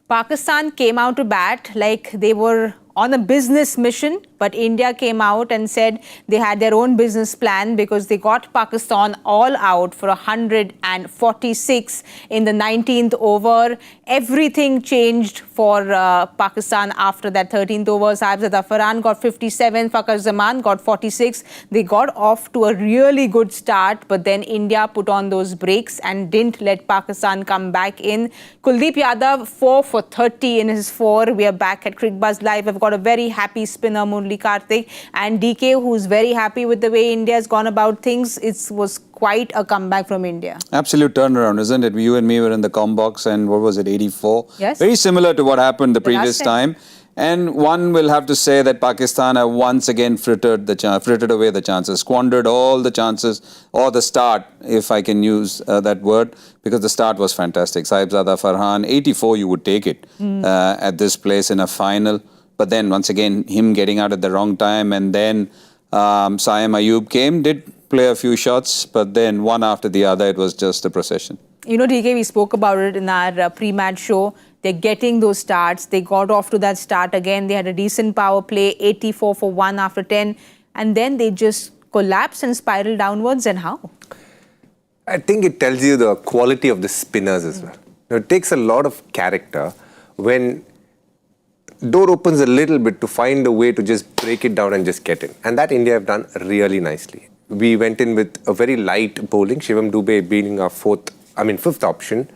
Pakistan came out to bat like they were on a business mission, but India came out and said they had their own business plan because they got Pakistan all out for 146 in the 19th over. Everything changed for Pakistan after that 13th over. Axar Varun got 57, Fakhar Zaman got 46. They got off to a really good start, but then India put on those brakes and didn't let Pakistan come back in. Kuldeep Yadav 4 for 30 in his 4. We are back at Cricbuzz Live. I've got a very happy spinner, Murali Kartik, and DK, who's very happy with the way India has gone about things. It was quite a comeback from India. Absolute turnaround, isn't it? You and me were in the com box, and what was it, 84? Yes. Very similar to what happened the previous time. And one will have to say that Pakistan have once again frittered away the chances, squandered all the chances, or the start, if I can use that word, because the start was fantastic. Sahibzada Farhan, 84, you would take it at this place in a final. But then once again, him getting out at the wrong time, and then Saim Ayub came, did play a few shots, but then one after the other, it was just a procession. You know, DK, we spoke about it in our pre-match show. They're getting those starts. They got off to that start again. They had a decent power play, 84 for 1 after 10. And then they just collapsed and spiraled downwards. And how? I think it tells you the quality of the spinners as well. Now, it takes a lot of character when door opens a little bit to find a way to just break it down and just get in. And that India have done really nicely. We went in with a very light bowling, Shivam Dubey being our fifth option.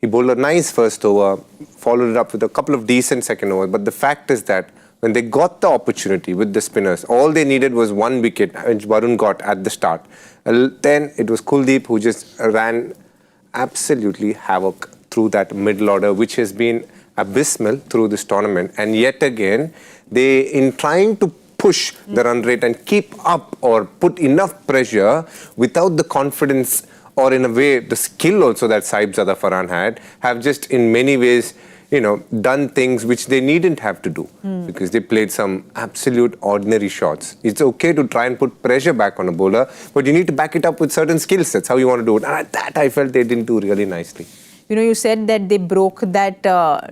He bowled a nice first over, followed it up with a couple of decent second overs. But the fact is that when they got the opportunity with the spinners, all they needed was 1 wicket, which Varun got at the start. Then it was Kuldeep who just ran absolutely havoc through that middle order, which has been abysmal through this tournament. And yet again, in trying to push the run rate and keep up or put enough pressure without the confidence or in a way the skill also that Sahibzada Farhan had, have just in many ways, done things which they needn't have to do because they played some absolute ordinary shots. It's okay to try and put pressure back on a bowler, but you need to back it up with certain skill sets, how you want to do it. And that I felt they didn't do really nicely. You know, you said that they broke that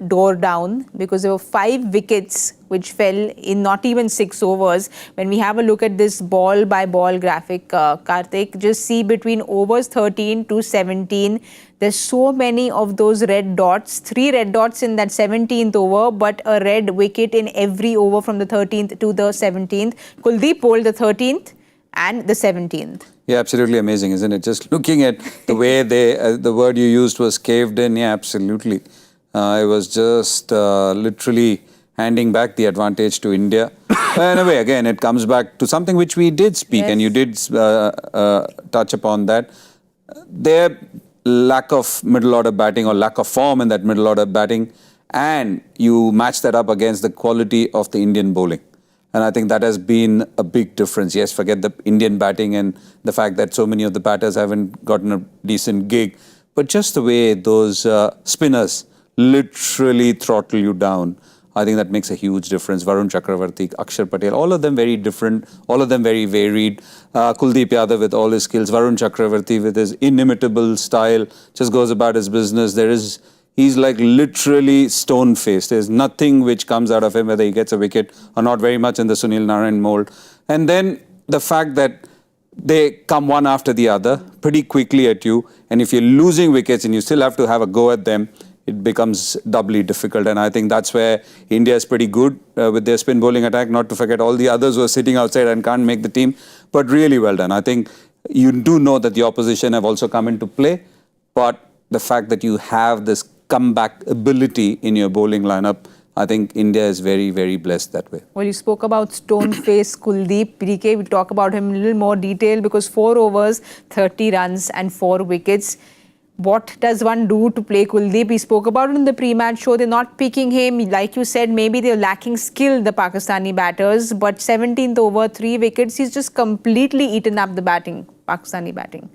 door down because there were 5 wickets which fell in not even 6 overs. When we have a look at this ball-by-ball graphic, Kartik, just see between overs 13 to 17, there's so many of those red dots, 3 red dots in that 17th over, but a red wicket in every over from the 13th to the 17th. Kuldeep bowled the 13th and the 17th. Yeah, absolutely amazing, isn't it? Just looking at the way the word you used was caved in. Yeah, absolutely. It was just literally handing back the advantage to India. In a way, again, it comes back to something which we did speak, and you did touch upon that. Their lack of middle order batting or lack of form in that middle order batting, and you match that up against the quality of the Indian bowling. And I think that has been a big difference. Yes, forget the Indian batting and the fact that so many of the batters haven't gotten a decent gig. But just the way those spinners literally throttle you down, I think that makes a huge difference. Varun Chakravarti, Akshar Patel, all of them very different, all of them very varied. Kuldeep Yadav with all his skills, Varun Chakravarti with his inimitable style, just goes about his business. He's like literally stone-faced. There's nothing which comes out of him, whether he gets a wicket or not, very much in the Sunil Narayan mold. And then the fact that they come one after the other pretty quickly at you. And if you're losing wickets and you still have to have a go at them, it becomes doubly difficult. And I think that's where India is pretty good with their spin bowling attack. Not to forget all the others who are sitting outside and can't make the team. But really well done. I think you do know that the opposition have also come into play. But the fact that you have this comeback ability in your bowling lineup, I think India is very, very blessed that way. Well, you spoke about stone-faced Kuldeep. PK, we'll talk about him in a little more detail because 4 overs, 30 runs and 4 wickets. What does one do to play Kuldeep? We spoke about it in the pre-match show. They're not picking him. Like you said, maybe they're lacking skill, the Pakistani batters. But 17th over, 3 wickets, he's just completely eaten up the Pakistani batting.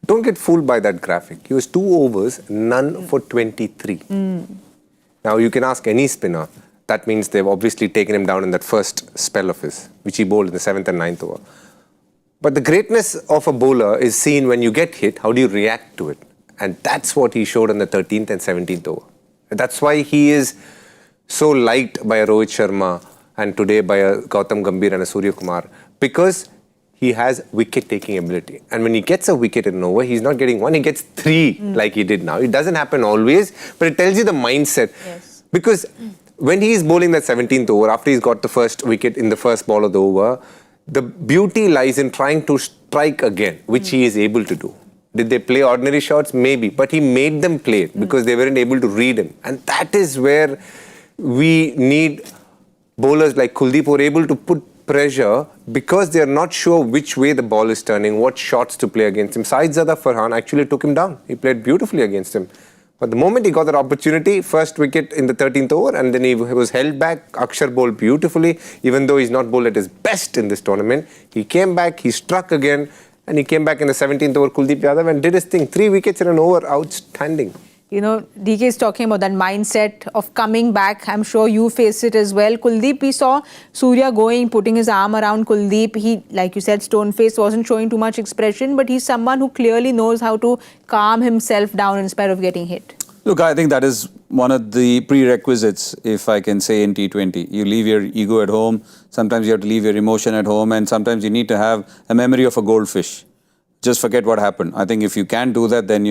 Don't get fooled by that graphic. He was 2 overs, none for 23. Now, you can ask any spinner. That means they've obviously taken him down in that first spell of his, which he bowled in the 7th and 9th over. But the greatness of a bowler is seen when you get hit, how do you react to it? And that's what he showed on the 13th and 17th over. That's why he is so liked by a Rohit Sharma and today by a Gautam Gambhir and a Suryakumar, because he has wicket-taking ability. And when he gets a wicket in an over, he's not getting one, he gets three like he did now. It doesn't happen always, but it tells you the mindset. Yes. Because when he is bowling that 17th over, after he's got the first wicket in the first ball of the over, the beauty lies in trying to strike again, which he is able to do. Did they play ordinary shots? Maybe. But he made them play it because they weren't able to read him. And that is where we need bowlers like Kuldeep who are able to put pressure because they are not sure which way the ball is turning, what shots to play against him. Saidzada Farhan actually took him down. He played beautifully against him. But the moment he got that opportunity, first wicket in the 13th over, and then he was held back. Axar bowled beautifully, even though he's not bowled at his best in this tournament. He came back, he struck again, and he came back in the 17th over, Kuldeep Yadav, and did his thing. 3 wickets in an over, outstanding. You know, DK is talking about that mindset of coming back. I'm sure you face it as well. Kuldeep, we saw Surya going, putting his arm around Kuldeep. He, like you said, stone-faced, wasn't showing too much expression, but he's someone who clearly knows how to calm himself down in spite of getting hit. Look, I think that is one of the prerequisites, if I can say, in T20. You leave your ego at home, sometimes you have to leave your emotion at home, and sometimes you need to have a memory of a goldfish. Just forget what happened. I think if you can do that, then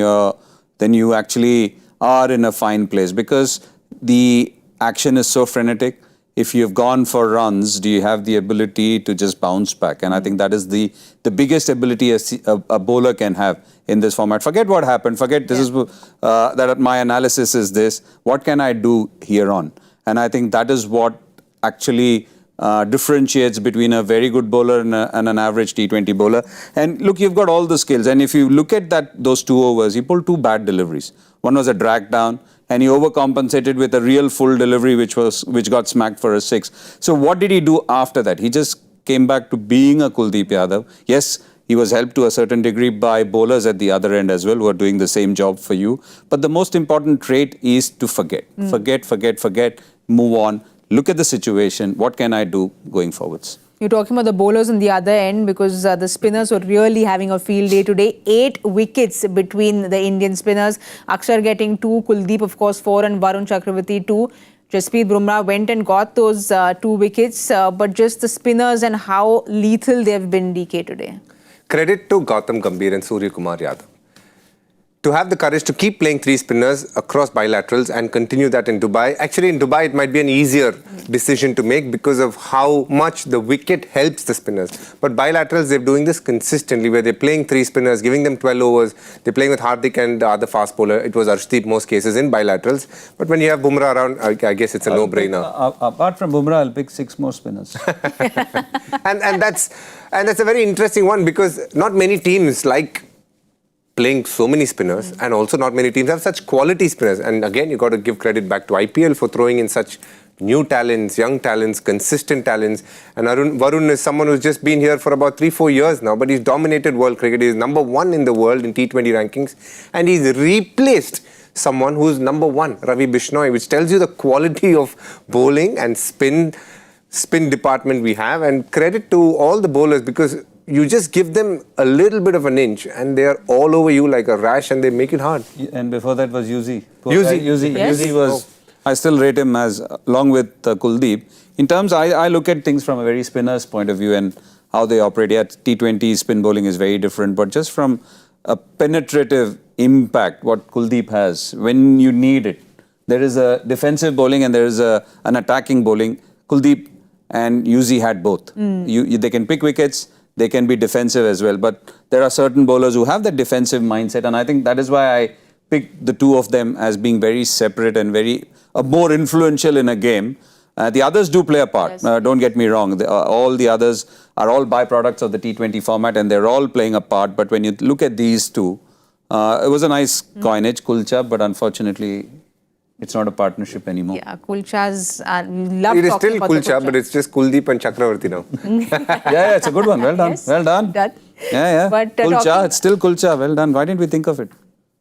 you actually are in a fine place, because the action is so frenetic. If you've gone for runs, do you have the ability to just bounce back? And I think that is the biggest ability a bowler can have in this format. Forget what happened. Forget this is that my analysis is this. What can I do here on? And I think that is what actually differentiates between a very good bowler and an average T20 bowler. And look, you've got all the skills. And if you look at those 2 overs, he pulled 2 bad deliveries. One was a drag down, and he overcompensated with a real full delivery, which got smacked for a 6. So what did he do after that? He just came back to being a Kuldeep Yadav. Yes, he was helped to a certain degree by bowlers at the other end as well, who are doing the same job for you. But the most important trait is to forget. Forget, move on. Look at the situation. What can I do going forwards? You're talking about the bowlers on the other end, because the spinners were really having a field day today. 8 wickets between the Indian spinners. Axar getting 2, Kuldeep of course 4, and Varun Chakravarti 2. Jasprit Bumrah went and got those 2 wickets, but just the spinners and how lethal they've been, DK, today. Credit to Gautam Gambhir and Suryakumar Yadav to have the courage to keep playing 3 spinners across bilaterals and continue that in Dubai. Actually, in Dubai, it might be an easier decision to make because of how much the wicket helps the spinners. But bilaterals, they're doing this consistently, where they're playing 3 spinners, giving them 12 overs. They're playing with Hardik and the other fast bowler. It was Arshdeep most cases in bilaterals. But when you have Bumrah around, I guess it's a no-brainer. Apart from Bumrah, I'll pick 6 more spinners. and that's a very interesting one, because not many teams like playing so many spinners, and also not many teams have such quality spinners. And again, you got to give credit back to IPL for throwing in such new talents, young talents, consistent talents. And Varun is someone who's just been here for about 3-4 years now, but he's dominated world cricket. He's #1 in the world in T20 rankings, and he's replaced someone who's #1, Ravi Bishnoi, which tells you the quality of bowling and spin department we have. And credit to all the bowlers, because you just give them a little bit of an inch and they are all over you like a rash, and they make it hard. And before that was Yuzi. Yes. Yuzi was, I still rate him as, along with Kuldeep. In terms, I look at things from a very spinner's point of view and how they operate. Yeah, T20 spin bowling is very different, but just from a penetrative impact, what Kuldeep has, when you need it. There is a defensive bowling and there is an attacking bowling. Kuldeep and Yuzi had both. They can pick wickets, they can be defensive as well. But there are certain bowlers who have that defensive mindset, and I think that is why I picked the 2 of them as being very separate and more influential in a game. The others do play a part, yes. Don't get me wrong. All the others are all byproducts of the T20 format, and they're all playing a part. But when you look at these 2, it was a nice coinage, Kulcha, but unfortunately, it's not a partnership anymore. Yeah, Kulcha's, love it is talking still about Kulcha, but it's just Kuldeep and Chakravarti now. yeah, it's a good one. Well done. Yes, well done. done. Yeah. But, Kulcha, it's still Kulcha. Well done. Why didn't we think of it?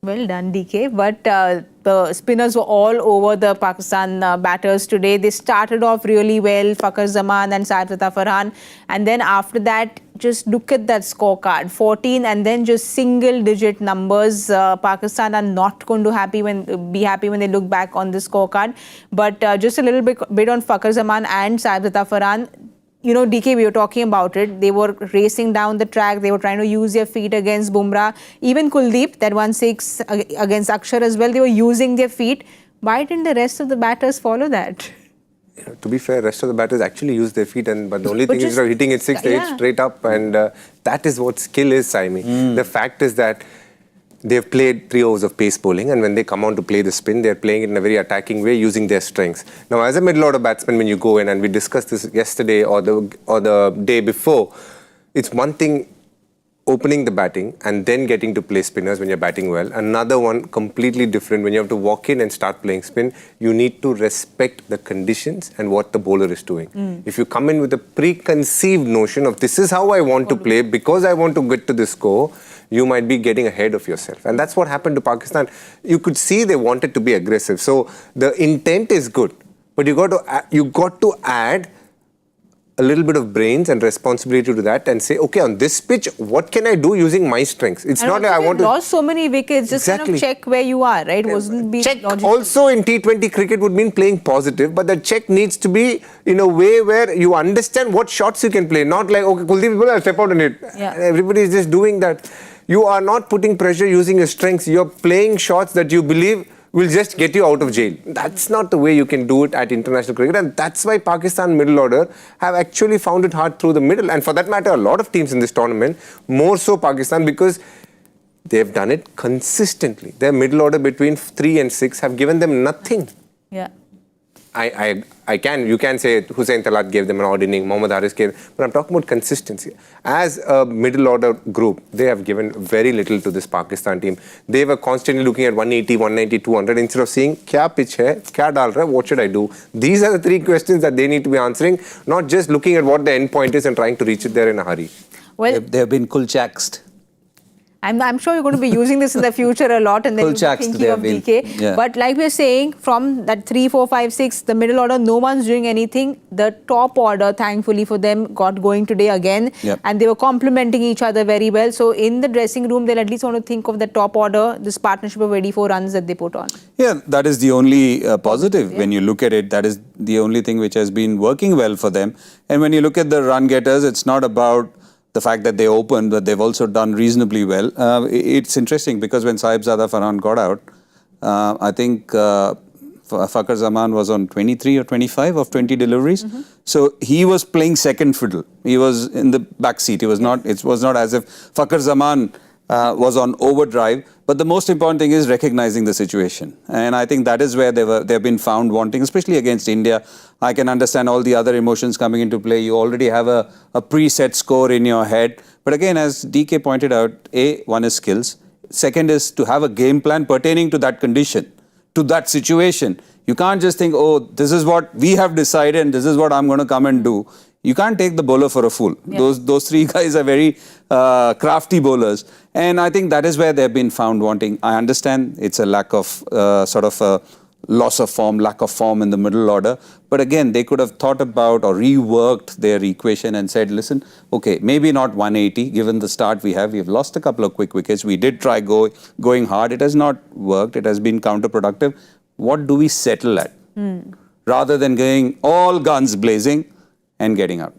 Well done, DK. But the spinners were all over the Pakistan batters today. They started off really well, Fakhar Zaman and Syed Farhan. And then after that, just look at that scorecard, 14 and then just single-digit numbers. Pakistan are not going to be happy when they look back on the scorecard. But just a little bit on Fakhar Zaman and Syed Farhan. You know, DK, we were talking about it. They were racing down the track. They were trying to use their feet against Bumrah. Even Kuldeep, that 1-6 against Axar as well, they were using their feet. Why didn't the rest of the batters follow that? Yeah, to be fair, rest of the batters actually use their feet, but the only thing is hitting it 6 to 8 straight up, and that is what skill is, Saimi. The fact is that they've played 3 overs of pace bowling, and when they come on to play the spin, they're playing it in a very attacking way using their strengths. Now, as a middle order batsman, when you go in, and we discussed this yesterday or the day before, it's one thing opening the batting and then getting to play spinners when you're batting well. Another one completely different when you have to walk in and start playing spin. You need to respect the conditions and what the bowler is doing. If you come in with a preconceived notion of this is how I want to play because I want to get to this score, you might be getting ahead of yourself. And that's what happened to Pakistan. You could see they wanted to be aggressive. So the intent is good, but you got to add a little bit of brains and responsibility to that and say, okay, on this pitch, what can I do using my strengths? It's not like I want to lost so many wickets. Just kind of check where you are, right? Wasn't be check logical. Also in T20 cricket would mean playing positive, but the check needs to be in a way where you understand what shots you can play. Not like, okay, Kuldeep, I'll step out on it. Yeah. Everybody is just doing that. You are not putting pressure using your strengths. You're playing shots that you believe will just get you out of jail. That's not the way you can do it at international cricket, and that's why Pakistan middle order have actually found it hard through the middle, and for that matter, a lot of teams in this tournament, more so Pakistan, because they've done it consistently. Their middle order between 3 and 6 have given them nothing. Yeah. You can say Hussain Talat gave them an odd inning, Mohammad Haris gave, but I'm talking about consistency. As a middle order group, they have given very little to this Pakistan team. They were constantly looking at 180, 190, 200 instead of seeing, kya pitch hai, kya dal raha hai, what should I do? These are the 3 questions that they need to be answering, not just looking at what the end point is and trying to reach it there in a hurry. Well, They have been kulchaxed. I'm sure you're going to be using this in the future a lot, and then you're thinking of DK. Yeah. But like we're saying, from that 3, 4, 5, 6, the middle order, no one's doing anything. The top order, thankfully for them, got going today again. Yep. And they were complementing each other very well. So in the dressing room, they'll at least want to think of the top order, this partnership of 84 runs that they put on. Yeah, that is the only positive. When you look at it, that is the only thing which has been working well for them. And when you look at the run getters, it's not about the fact that they opened, but they've also done reasonably well. It's interesting because when Sahibzada Farhan got out, I think Fakhar Zaman was on 23 or 25 of 20 deliveries. So he was playing second fiddle. He was in the back seat. It was not as if Fakhar Zaman was on overdrive. But the most important thing is recognizing the situation. And I think that is where they've been found wanting, especially against India. I can understand all the other emotions coming into play. You already have a preset score in your head. But again, as DK pointed out, one is skills. Second is to have a game plan pertaining to that condition, to that situation. You can't just think, oh, this is what we have decided and this is what I'm going to come and do. You can't take the bowler for a fool. Yeah. Those 3 guys are very crafty bowlers. And I think that is where they've been found wanting. I understand it's a lack of sort of a loss of form, lack of form in the middle order. But again, they could have thought about or reworked their equation and said, listen, okay, maybe not 180, given the start we have. We've lost a couple of quick wickets. We did try going hard. It has not worked. It has been counterproductive. What do we settle at? Rather than going all guns blazing and getting out.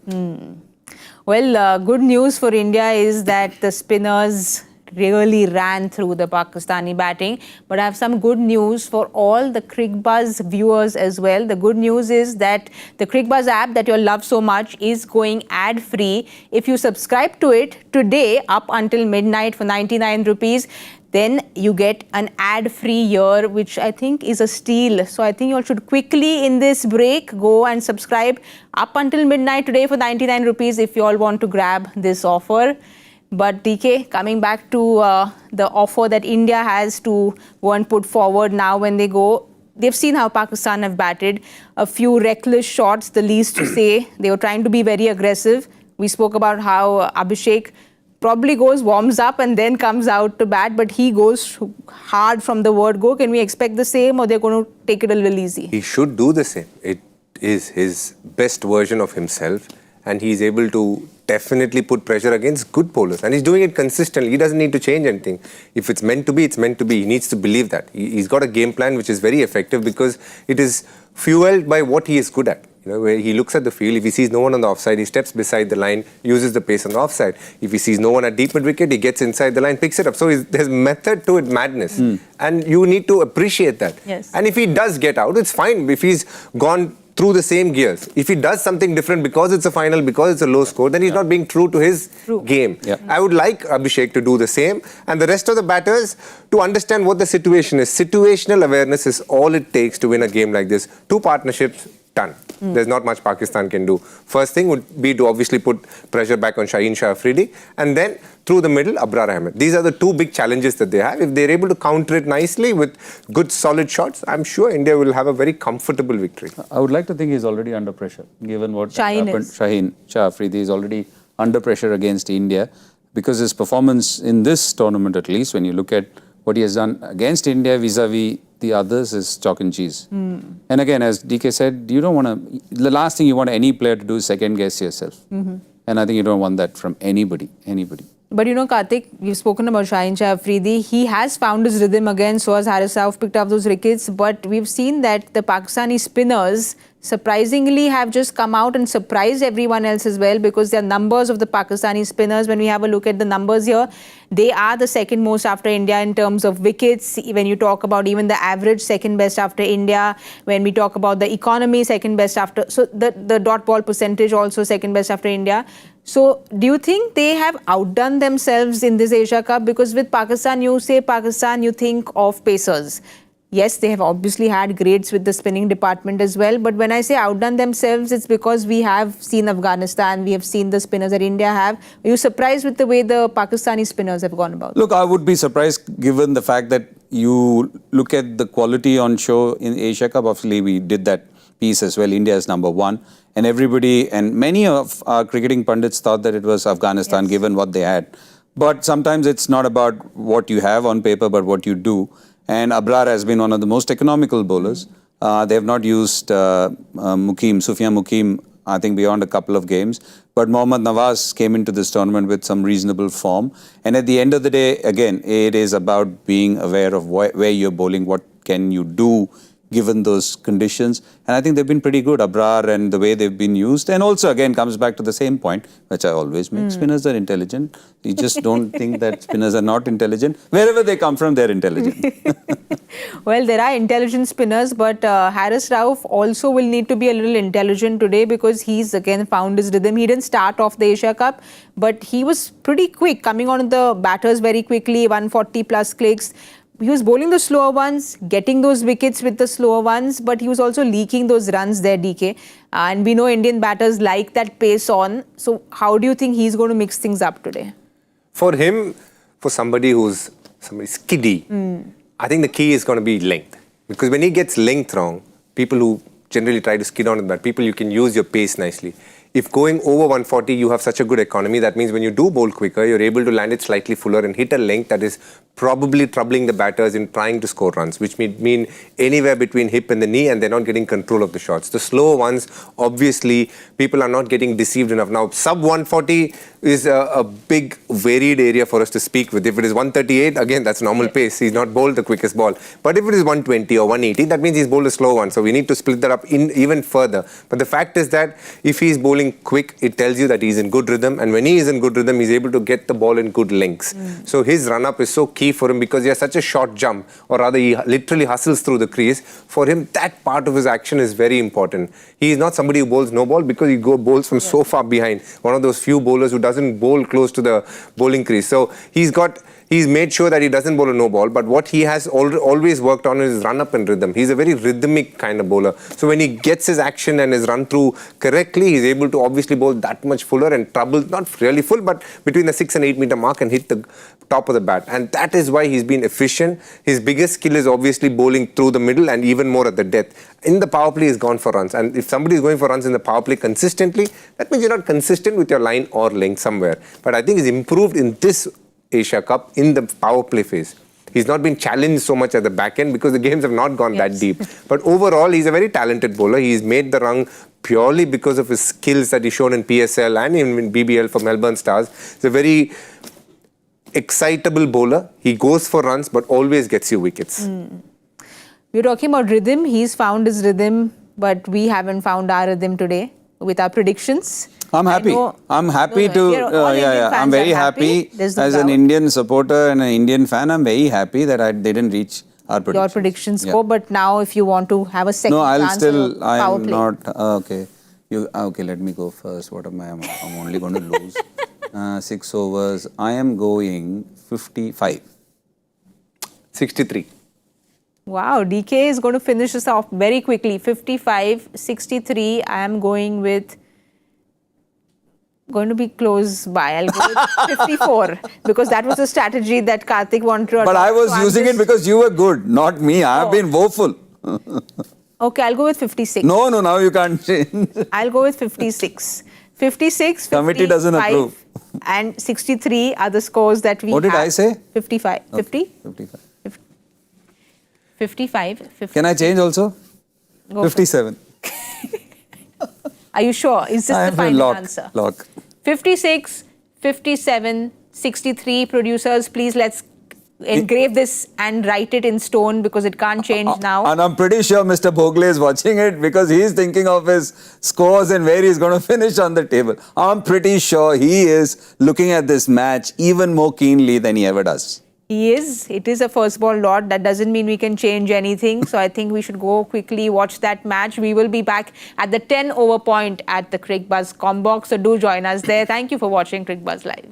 Well, good news for India is that the spinners really ran through the Pakistani batting. But I have some good news for all the Cricbuzz viewers as well. The good news is that the Cricbuzz app that you love so much is going ad-free. If you subscribe to it today up until midnight for 99 rupees, then you get an ad-free year, which I think is a steal. So I think you all should quickly in this break go and subscribe up until midnight today for 99 rupees if you all want to grab this offer. But DK, coming back to the offer that India has to go and put forward now when they go, they've seen how Pakistan have batted. A few reckless shots, the least to say. They were trying to be very aggressive. We spoke about how Abhishek probably goes, warms up and then comes out to bat, but he goes hard from the word go. Can we expect the same, or they're going to take it a little easy? He should do the same. It is his best version of himself, and he's able to definitely put pressure against good bowlers, and he's doing it consistently. He doesn't need to change anything. If it's meant to be, it's meant to be. He needs to believe that. He's got a game plan which is very effective because it is fueled by what he is good at. You know, where he looks at the field, if he sees no one on the offside, he steps beside the line, uses the pace on the offside. If he sees no one at deep mid wicket, he gets inside the line, picks it up. So there's method to it, madness. And you need to appreciate that. Yes. And if he does get out, it's fine. If he's gone through the same gears, if he does something different because it's a final, because it's a low score, then he's not being true to his game. I would like Abhishek to do the same, and the rest of the batters to understand what the situation is. Situational awareness is all it takes to win a game like this. 2 partnerships, done. There's not much Pakistan can do. First thing would be to obviously put pressure back on Shaheen Shah Afridi, and then through the middle, Abrar Ahmed. These are the 2 big challenges that they have. If they're able to counter it nicely with good solid shots, I'm sure India will have a very comfortable victory. I would like to think he's already under pressure, given what Shaheen happened. is. Shaheen Shah Afridi is already under pressure against India, because his performance in this tournament, at least, when you look at what he has done against India vis-a-vis the others, is chalk and cheese. And again, as DK said, you don't want to, the last thing you want any player to do is second guess yourself. And I think you don't want that from anybody. But you know, Kartik, we've spoken about Shaheen Shah Afridi. He has found his rhythm again. So has Haris Rauf, picked up those wickets. But we've seen that the Pakistani spinners surprisingly have just come out and surprised everyone else as well, because their numbers of the Pakistani spinners, when we have a look at the numbers here, they are the second most after India in terms of wickets. When you talk about even the average, second best after India. When we talk about the economy, second best after. So the dot ball percentage also second best after India. So do you think they have outdone themselves in this Asia Cup? Because with Pakistan, you say Pakistan, you think of pacers. Yes, they have obviously had greats with the spinning department as well. But when I say outdone themselves, it's because we have seen Afghanistan, we have seen the spinners that India have. Are you surprised with the way the Pakistani spinners have gone about? Look, I would be surprised given the fact that you look at the quality on show in Asia Cup. Obviously, we did that piece as well. India is number 1. And everybody, and many of our cricketing pundits thought that it was Afghanistan, given what they had. But sometimes it's not about what you have on paper, but what you do. And Abrar has been one of the most economical bowlers. They have not used Sufyan Mukim, I think, beyond a couple of games. But Mohammad Nawaz came into this tournament with some reasonable form. And at the end of the day, again, it is about being aware of where you're bowling, what can you do given those conditions. And I think they've been pretty good, Abrar, and the way they've been used. And also, again, comes back to the same point, which I always make. Spinners are intelligent. You just don't think that spinners are not intelligent. Wherever they come from, they're intelligent. Well, there are intelligent spinners, but Haris Rauf also will need to be a little intelligent today, because he's again found his rhythm. He didn't start off the Asia Cup, but he was pretty quick, coming on the batters very quickly, 140 plus clicks. He was bowling the slower ones, getting those wickets with the slower ones, but he was also leaking those runs there, DK. And we know Indian batters like that pace on. So how do you think he's going to mix things up today? For him, for somebody who's skiddy, I think the key is going to be length. Because when he gets length wrong, people who generally try to skid on with that, people you can use your pace nicely. If going over 140, you have such a good economy, that means when you do bowl quicker, you're able to land it slightly fuller and hit a length that is probably troubling the batters in trying to score runs, which mean anywhere between hip and the knee, and they're not getting control of the shots. The slower ones, obviously, people are not getting deceived enough. Now, sub 140 is a big varied area for us to speak with. If it is 138, again, that's normal pace. He's not bowled the quickest ball. But if it is 120 or 180, that means he's bowled a slow one. So we need to split that up even further. But the fact is that if he's bowling quick, it tells you that he's in good rhythm. And when he is in good rhythm, he's able to get the ball in good lengths. So his run-up is so key for him, because he has such a short jump, or rather he literally hustles through the crease. For him, that part of his action is very important. He is not somebody who bowls no ball, because he bowls from so far behind. One of those few bowlers who doesn't bowl close to the bowling crease. So he He's made sure that he doesn't bowl a no ball, but what he has always worked on is run up and rhythm. He's a very rhythmic kind of bowler. So when he gets his action and his run through correctly, he's able to obviously bowl that much fuller and trouble, not really full, but between the 6 and 8 meter mark and hit the top of the bat. And that is why he's been efficient. His biggest skill is obviously bowling through the middle and even more at the death. In the power play, he's gone for runs. And if somebody is going for runs in the power play consistently, that means you're not consistent with your line or length somewhere. But I think he's improved in this Asia Cup in the power play phase. He's not been challenged so much at the back end because the games have not gone that deep. But overall, he's a very talented bowler. He's made the rung purely because of his skills that he's shown in PSL and in BBL for Melbourne Stars. He's a very excitable bowler. He goes for runs but always gets you wickets. We're talking about rhythm. He's found his rhythm, but we haven't found our rhythm today with our predictions. I'm happy. I'm happy to. I'm very happy as an Indian supporter and an Indian fan. I'm very happy that they didn't reach our predictions. Your predictions score, but now if you want to have a second chance, I'm not. Okay. Okay, let me go first. What am I? I'm only going to lose. 6 overs. I am going 55. 63. Wow, DK is going to finish this off very quickly. 55, 63. I am going to be close by. I'll go with 54 because that was the strategy that Karthik wanted to adopt. But I was using it because you were good, not me. I have been woeful. Okay, I'll go with 56. No, now you can't change. I'll go with 56. 56, 55, Committee doesn't approve. And 63 are the scores that we have. What did I say? 55. Okay. 50? 55. 55. 50. Can I change also? Go 57. Are you sure? Is this the final answer? Lock. 56, 57, 63. Producers, please let's engrave this and write it in stone because it can't change now. And I'm pretty sure Mr. Bhogle is watching it because he's thinking of his scores and where he's going to finish on the table. I'm pretty sure he is looking at this match even more keenly than he ever does. He is. It is a first ball lot. That doesn't mean we can change anything. So I think we should go quickly watch that match. We will be back at the 10 over point at the Cricbuzz Combox. So do join us there. Thank you for watching Cricbuzz Live.